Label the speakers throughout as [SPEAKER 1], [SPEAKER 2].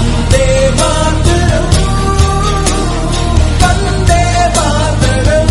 [SPEAKER 1] Vande Mataram, Vande Mataram.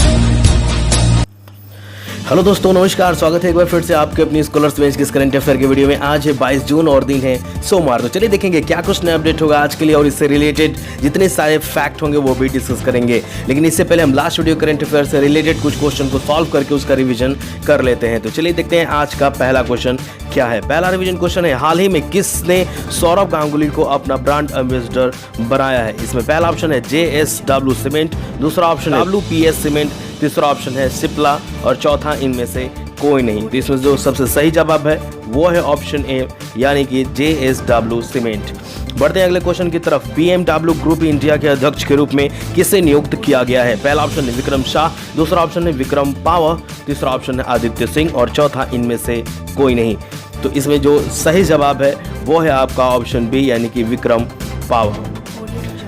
[SPEAKER 2] Hello दोस्तों, नमस्कार। स्वागत है एक बार फिर से आपके अपनी स्कॉलर्स बेंच के करंट अफेयर के वीडियो में। आज है 22 जून और दिन है सोमवार। तो चलिए देखेंगे क्या कुछ नया अपडेट होगा आज के लिए और इससे रिलेटेड जितने सारे फैक्ट होंगे वो भी डिस्कस करेंगे। लेकिन इससे पहले हम लास्ट वीडियो करंट अफेयर से रिलेटेड कुछ क्वेश्चन को सॉल्व करके उसका रिवीजन कर लेते हैं। तो चलिए देखते हैं आज का पहला क्वेश्चन क्या है। पहला रिवीजन क्वेश्चन है, हाल ही में किसने सौरभ गांगुली को अपना ब्रांड एम्बेसडर बनाया है। इसमें पहला ऑप्शन है JSW सीमेंट, दूसरा ऑप्शन है WPS सीमेंट, तीसरा ऑप्शन है सिप्ला और चौथा इनमें से कोई नहीं। तो इसमें जो सबसे सही जवाब है वो है ऑप्शन ए यानी कि JSW सीमेंट। बढ़ते हैं अगले क्वेश्चन की तरफ। BMW ग्रुप इंडिया के अध्यक्ष के रूप में किसे नियुक्त किया गया है। पहला ऑप्शन है विक्रम शाह, दूसरा ऑप्शन है विक्रम पावर, तीसरा ऑप्शन है आदित्य सिंह और चौथा इनमें से कोई नहीं। तो इसमें जो सही जवाब है वो है आपका ऑप्शन बी यानी कि विक्रम पावर।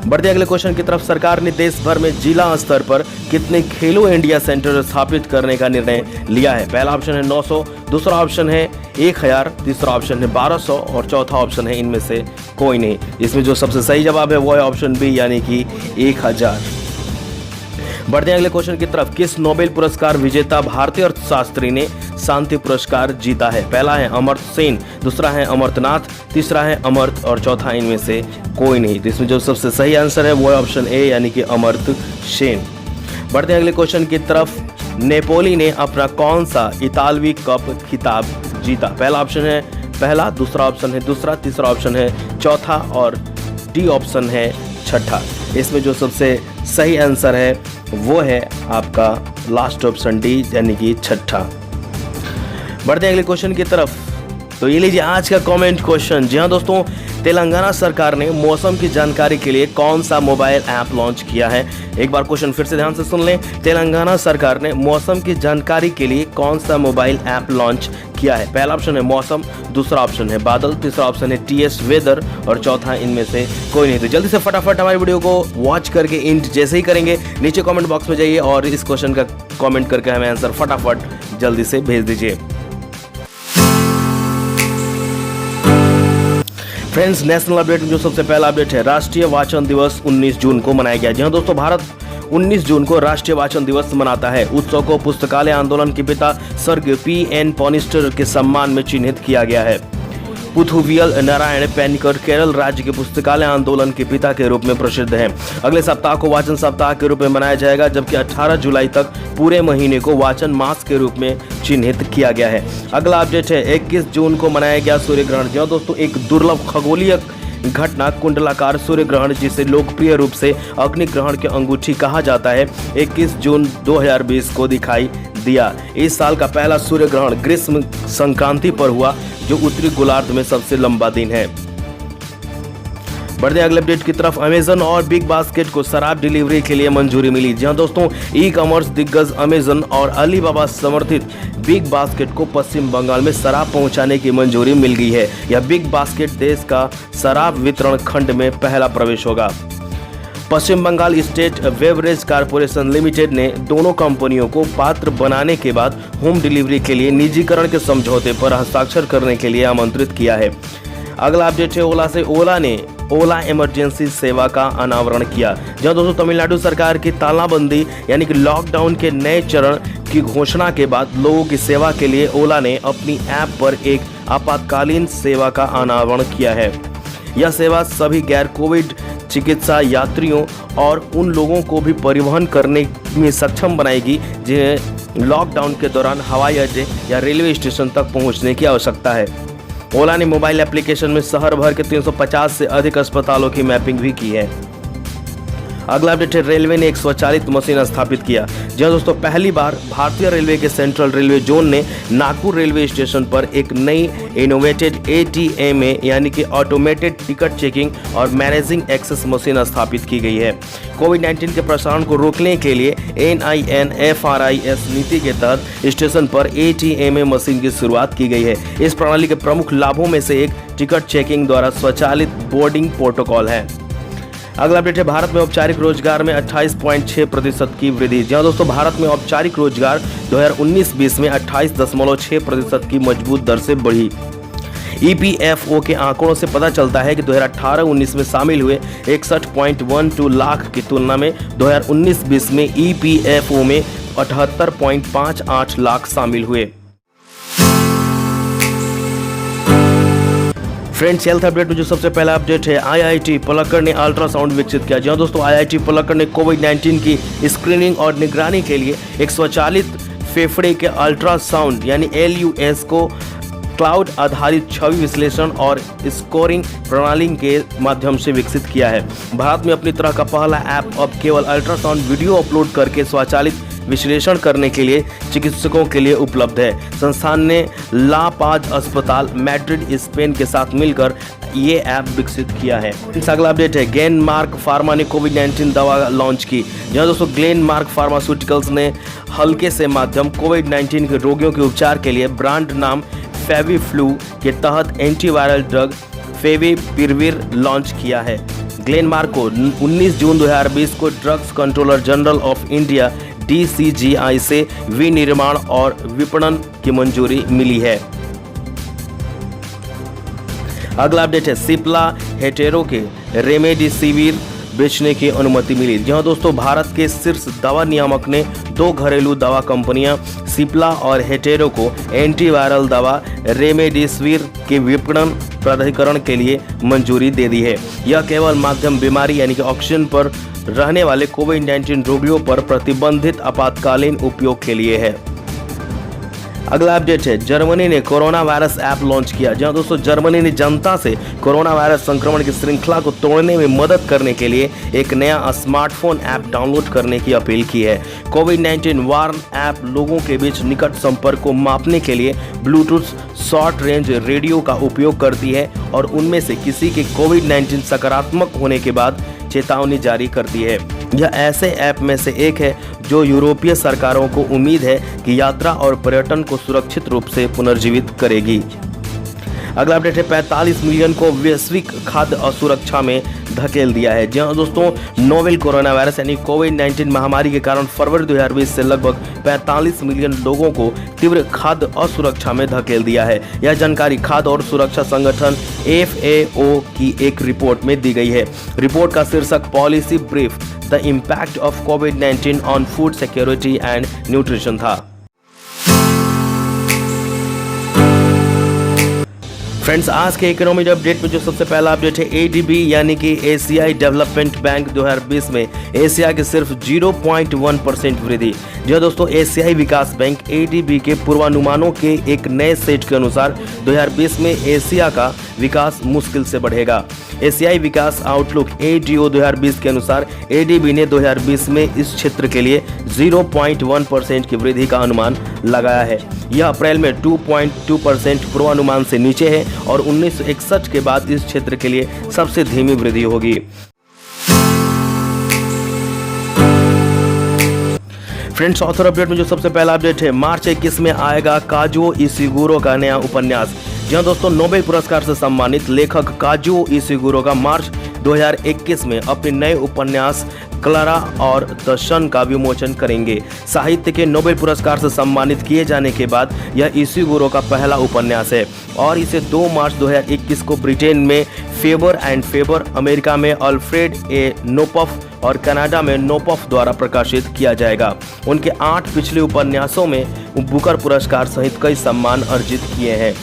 [SPEAKER 2] बढ़ते अगले क्वेश्चन की तरफ। सरकार ने देश भर में जिला स्तर पर कितने खेलो इंडिया सेंटर स्थापित करने का निर्णय लिया है। पहला ऑप्शन है 900, दूसरा ऑप्शन है 1000, तीसरा ऑप्शन है 1200 और चौथा ऑप्शन है इनमें से कोई नहीं। इसमें जो सबसे सही जवाब है वो है ऑप्शन बी यानी कि 1000। बढ़ते हैं अगले क्वेश्चन की तरफ। किस नोबेल पुरस्कार विजेता भारतीय अर्थशास्त्री ने शांति पुरस्कार जीता है। पहला है अमर्त्य सेन, दूसरा है अमरनाथ, तीसरा है अमर्त्य और चौथा इनमें से कोई नहीं। तो इसमें जो सबसे सही आंसर है वो है ऑप्शन ए यानी कि अमर्त्य सेन। बढ़ते हैं अगले क्वेश्चन की तरफ। नेपोली ने अपना कौन सा इतालवी कप खिताब जीता। पहला ऑप्शन है पहला, दूसरा ऑप्शन है दूसरा, तीसरा ऑप्शन है चौथा और डी ऑप्शन है छठा। इसमें जो सबसे सही आंसर है वो है आपका लास्ट ऑप्शन डी यानी कि छठा। बढ़ते हैं अगले क्वेश्चन की तरफ। तो ये लीजिए आज का कमेंट क्वेश्चन। जी हाँ दोस्तों, तेलंगाना सरकार ने मौसम की जानकारी के लिए कौन सा मोबाइल ऐप लॉन्च किया है। एक बार क्वेश्चन फिर से ध्यान से सुन लें। तेलंगाना सरकार ने मौसम की जानकारी के लिए कौन सा मोबाइल ऐप लॉन्च किया है। पहला ऑप्शन है मौसम, दूसरा ऑप्शन है बादल, तीसरा ऑप्शन है TS वेदर और चौथा इनमें से कोई नहीं। तो जल्दी से फटाफट हमारी वीडियो को वॉच करके इंट जैसे ही करेंगे नीचे कमेंट बॉक्स में जाइए और इस क्वेश्चन का कमेंट करके हमें आंसर फटाफट जल्दी से भेज दीजिए। फ्रेंड्स, नेशनल अपडेट में जो सबसे पहला अपडेट है, राष्ट्रीय वाचन दिवस 19 जून को मनाया गया। जी हाँ दोस्तों, भारत 19 जून को राष्ट्रीय वाचन दिवस मनाता है। उत्सव को पुस्तकालय आंदोलन के पिता स्वर्गीय P.N. पॉनिस्टर के सम्मान में चिन्हित किया गया है। पुथुवियल नारायण पेनिकर केरल राज्य के पुस्तकालय आंदोलन के पिता के रूप में प्रसिद्ध हैं। अगले सप्ताह को वाचन सप्ताह के रूप में मनाया जाएगा, जबकि 18 जुलाई तक पूरे महीने को वाचन मास के रूप में चिन्हित किया गया है। अगला अपडेट है 21 जून को मनाया गया सूर्य ग्रहण। जी दोस्तों, एक दुर्लभ खगोलीय घटना कुंडलाकार सूर्य ग्रहण, जिसे लोकप्रिय रूप से अग्नि ग्रहण के अंगूठी कहा जाता है, 21 जून 2020 को दिखाई दिया। इस साल का पहला सूर्य ग्रहण ग्रीष्म संक्रांति पर हुआ, जो उत्तरी गोलार्ध में सबसे लंबा दिन है। बढ़ते अगले अपडेट की तरफ। अमेजन और बिग बास्केट को शराब डिलीवरी के लिए मंजूरी मिली। जी हाँ दोस्तों, ई कॉमर्स दिग्गज अमेजन और अलीबाबा समर्थित बिग बास्केट को पश्चिम बंगाल में शराब पहुंचाने की मंजूरी मिल गई है। यह बिग बास्केट देश का शराब वितरण खंड में पहला प्रवेश होगा। Paschim Bangal state beverage corporation limited ने दोनों कंपनियों को पात्र बनाने के बाद होम डिलीवरी के लिए निजीकरण के समझौते पर हस्ताक्षर करने के लिए आमंत्रित किया है। अगला अपडेट है ओला से। ओला ने ओला इमरजेंसी सेवा का अनावरण किया। जहां दोस्तों, तमिलनाडु सरकार की तालाबंदी यानी कि लॉकडाउन के नए चरण की घोषणा के बाद लोगों की सेवा के लिए ओला ने अपनी ऐप पर एक आपातकालीन सेवा का अनावरण किया है। यह सेवा सभी गैर कोविड चिकित्सा यात्रियों और उन लोगों को भी परिवहन करने में सक्षम बनाएगी जिन्हें लॉकडाउन के दौरान हवाई अड्डे या रेलवे स्टेशन तक पहुंचने की आवश्यकता है। ओला ने मोबाइल एप्लीकेशन में शहर भर के 350 से अधिक अस्पतालों की मैपिंग भी की है। अगला अपडेट है, रेलवे ने एक स्वचालित मशीन स्थापित किया। जी दोस्तों, पहली बार भारतीय रेलवे के सेंट्रल रेलवे जोन ने नागपुर रेलवे स्टेशन पर एक नई इनोवेटेड ATMA यानी कि ऑटोमेटेड टिकट चेकिंग और मैनेजिंग एक्सेस मशीन स्थापित की गई है। कोविड-19 के प्रसारण को रोकने के लिए NINFRIS नीति के तहत स्टेशन पर ATMA मशीन की शुरुआत की गई है। इस प्रणाली के प्रमुख लाभों में से एक टिकट चेकिंग द्वारा स्वचालित बोर्डिंग प्रोटोकॉल है। अगला अपडेट है, भारत में औपचारिक रोजगार में 28.6% की वृद्धि। जी हाँ दोस्तों, भारत में औपचारिक रोजगार 2019-20 में 28.6% की मजबूत दर से बढ़ी। ईपीएफओ के आंकड़ों से पता चलता है कि 2018-19 में शामिल हुए 61.12 लाख की तुलना में 2019-20 में ईपीएफओ में 78.58 लाख शामिल हुए। फ्रेंड्स, हेल्थ अपडेट में जो सबसे पहला अपडेट है, आईआईटी पलक्कड़ ने अल्ट्रासाउंड विकसित किया। जी हाँ दोस्तों, आईआईटी पलक्कड़ ने कोविड-19 की स्क्रीनिंग और निगरानी के लिए एक स्वचालित फेफड़े के अल्ट्रासाउंड यानी एलयूएस को क्लाउड आधारित छवि विश्लेषण और स्कोरिंग प्रणाली के माध्यम से विकसित किया है। भारत में अपनी तरह का पहला ऐप अब केवल अल्ट्रासाउंड वीडियो अपलोड करके स्वचालित विश्लेषण करने के लिए चिकित्सकों के लिए उपलब्ध है। संस्थान ने ला पाज अस्पताल मैड्रिड स्पेन के साथ मिलकर ये ऐप विकसित किया है। अगला अपडेट है, ग्लेनमार्क फार्मा ने कोविड-19 दवा लॉन्च की। जहां दोस्तों ग्लेनमार्क फार्मास्यूटिकल्स ने हल्के से माध्यम कोविड-19 के रोगियों के उपचार के लिए ब्रांड नाम फेविफ्लू के तहत एंटीवायरल ड्रग फेविपिरविर लॉन्च किया है। ग्लेनमार्क को 19 जून 2020 को drugs controller general of India DCGI से विनिर्माण और विपणन की मंजूरी मिली है। अगला अपडेट है, सिप्ला हेटेरो के रेमडेसिविर बेचने की अनुमति मिली। जहां दोस्तों भारत के शीर्ष दवा नियामक ने 2 घरेलू दवा कंपनियां सिप्ला और हेटेरो को एंटीवायरल दवा रेमडेसिविर के विपणन प्राधिकरण के लिए मंजूरी दे दी है। यह केवल माध्यम बीमारी यानी कि ऑक्सीजन पर रहने वाले कोविड-19 रोगियों पर प्रतिबंधित आपातकालीन उपयोग के लिए है। अगला अपडेट है, जर्मनी ने कोरोना वायरस ऐप लॉन्च किया। जहां दोस्तों जर्मनी ने जनता से कोरोना वायरस संक्रमण की श्रृंखला को तोड़ने में मदद करने के लिए एक नया स्मार्टफोन ऐप डाउनलोड करने की अपील की है। कोविड-19 वार्न ऐप लोगों के बीच निकट संपर्क को मापने के लिए ब्लूटूथ शॉर्ट रेंज रेडियो का उपयोग करती है और उनमें से किसी के कोविड-19 सकारात्मक होने के बाद चेतावनी जारी करती है। यह ऐसे ऐप में से एक है जो यूरोपीय सरकारों को उम्मीद है कि यात्रा और पर्यटन को सुरक्षित रूप से पुनर्जीवित करेगी। अगला अपडेट है, 45 मिलियन को वैश्विक खाद्य असुरक्षा में धकेल दिया है। जी हाँ दोस्तों, नोवेल कोरोना वायरस यानी कोविड-19 महामारी के कारण फरवरी 2020 से लगभग 45 मिलियन लोगों को तीव्र खाद्य असुरक्षा में धकेल दिया है। यह जानकारी खाद्य और सुरक्षा संगठन FAO की एक रिपोर्ट में दी गई है। रिपोर्ट का शीर्षक policy brief the impact of covid on food security and nutrition था। फ्रेंड्स, आज के इकोनॉमिक अपडेट में जो सबसे पहला अपडेट है, ADB यानी कि एशियाई डेवलपमेंट बैंक 2020 में एशिया के सिर्फ 0.1% वृद्धि। जो दोस्तों एशियाई विकास बैंक ADB के पूर्वानुमानों के एक नए सेट के अनुसार 2020 में एशिया का विकास मुश्किल से बढ़ेगा। एशियाई विकास आउटलुक ADO 2020 के अनुसार ADB ने 2020 में इस क्षेत्र के लिए 0.1% की वृद्धि का अनुमान लगाया है। यह अप्रैल में 2.2% पूर्वानुमान से नीचे है और 1961 के बाद इस क्षेत्र के लिए सबसे धीमी वृद्धि होगी। फ्रेंड्स, ऑथर अपडेट में जो सबसे पहला अपडेट है, मार्च 21 में आएगा काजुओ इशिगुरो का नया उपन्यास। जहां दोस्तों नोबेल पुरस्कार से सम्मानित लेखक काजुओ इशिगुरो का मार्च 2021 में अपने नए उपन्यास क्लारा और द सन का विमोचन करेंगे। साहित्य के नोबेल पुरस्कार से सम्मानित किए जाने के बाद यह इशिगुरो का पहला उपन्यास है और इसे 2 मार्च 2021 को ब्रिटेन में फेबर एंड फेबर, अमेरिका में अल्फ्रेड ए नोपफ और कनाडा में नोपफ द्वारा प्रकाशित किया जाएगा। उनके 8 पिछले उपन्यासों में बुकर पुरस्कार सहित कई सम्मान अर्जित किए हैं।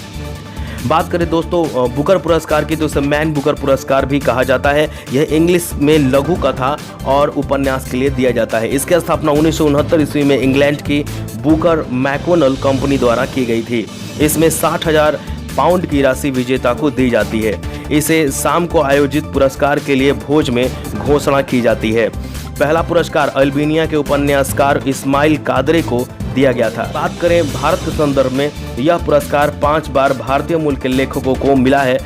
[SPEAKER 2] बात करें दोस्तों बुकर पुरस्कार की, तो इसे मैन बुकर पुरस्कार भी कहा जाता है। यह इंग्लिश में लघु कथा और उपन्यास के लिए दिया जाता है। इसकी स्थापना 1969 ईस्वी में इंग्लैंड की बुकर मैकोनल कंपनी द्वारा की गई थी। इसमें 60,000 पाउंड की राशि विजेता को दी जाती है। इसे शाम को आयोजित पुरस्कार के लिए भोज में घोषणा की जाती है। पहला पुरस्कार अल्बानिया के उपन्यासकार इस्माइल कादरे को दिया गया था। बात करें भारत के संदर्भ में, यह पुरस्कार 5 बार भारतीय मूल के लेखकों को मिला है।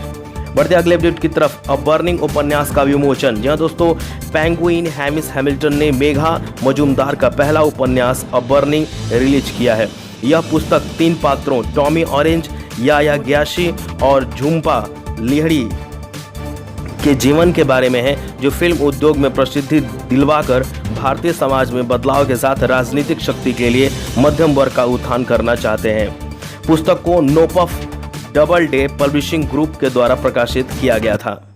[SPEAKER 2] बढ़ते अगले अपडेट की तरफ, अ बर्निंग उपन्यास का विमोचन। जहां दोस्तों पेंगुइन हैमिस हैमिल्टन ने मेघा मजुमदार का पहला उपन्यास अ बर्निंग रिलीज किया है। यह पुस्तक 3 पात्रों टॉमी ऑरेंज, याया ग्याशी और झुम्पा लिहड़ी के जीवन के बारे में है, जो फिल्म उद्योग में प्रसिद्धि दिलवाकर भारतीय समाज में बदलाव के साथ राजनीतिक शक्ति के लिए मध्यम वर्ग का उत्थान करना चाहते हैं। पुस्तक को नोपफ डबल डे पब्लिशिंग ग्रुप के द्वारा प्रकाशित किया गया था।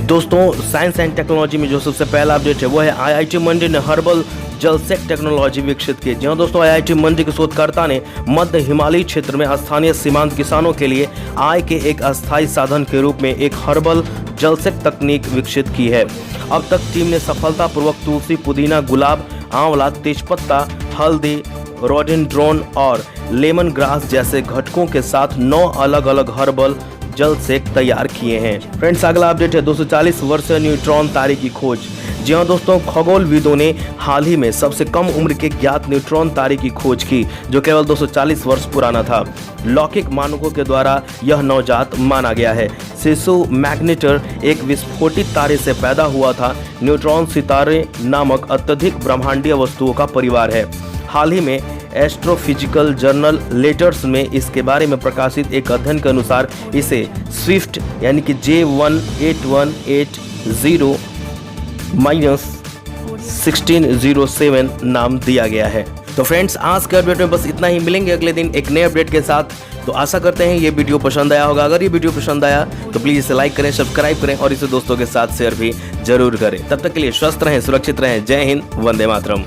[SPEAKER 2] दोस्तों साइंस एंड टेक्नोलॉजी में जो सबसे पहला अपडेट है वो है आईआईटी मंडी ने हर्बल जलसेक टेक्नोलॉजी विकसित की। जी हाँ दोस्तों, आईआईटी मंडी के शोधकर्ता ने मध्य हिमालयी क्षेत्र में स्थानीय सीमांत किसानों के लिए आय के एक अस्थायी साधन के रूप में एक हर्बल जलसेक तकनीक विकसित की है। अब तक टीम ने सफलतापूर्वक तुलसी, पुदीना, गुलाब, आंवला, तेजपत्ता, हल्दी, रोडेंड्रोन और लेमन ग्रास जैसे घटकों के साथ 9 अलग अलग हर्बल जल सेक तैयार किए हैं। फ्रेंड्स, अगला अपडेट है 240 वर्षीय न्यूट्रॉन तारे की खोज। जी हाँ दोस्तों, खगोलविदों ने हाल ही में सबसे कम उम्र के ज्ञात न्यूट्रॉन तारे की खोज की जो केवल 240 वर्ष पुराना था। लौकिक मानकों के द्वारा यह नवजात माना गया है। शिशु मैग्नेटर एक विस्फोटित तारे से पैदा हुआ था। न्यूट्रॉन सितारे नामक अत्यधिक ब्रह्मांडीय वस्तुओं का परिवार है। हाल ही में एस्ट्रोफिजिकल जर्नल लेटर्स में इसके बारे में प्रकाशित एक अध्ययन के अनुसार इसे स्विफ्ट यानी कि J18180-1607 नाम दिया गया है। तो फ्रेंड्स, आज के अपडेट में बस इतना ही। मिलेंगे अगले दिन एक नए अपडेट के साथ। तो आशा करते हैं ये वीडियो पसंद आया होगा। अगर ये वीडियो पसंद आया तो प्लीज़ इसे लाइक करें, सब्सक्राइब करें और इसे दोस्तों के साथ शेयर भी जरूर करें। तब तक के लिए स्वस्थ रहें, सुरक्षित रहें। जय हिंद, वंदे मातरम।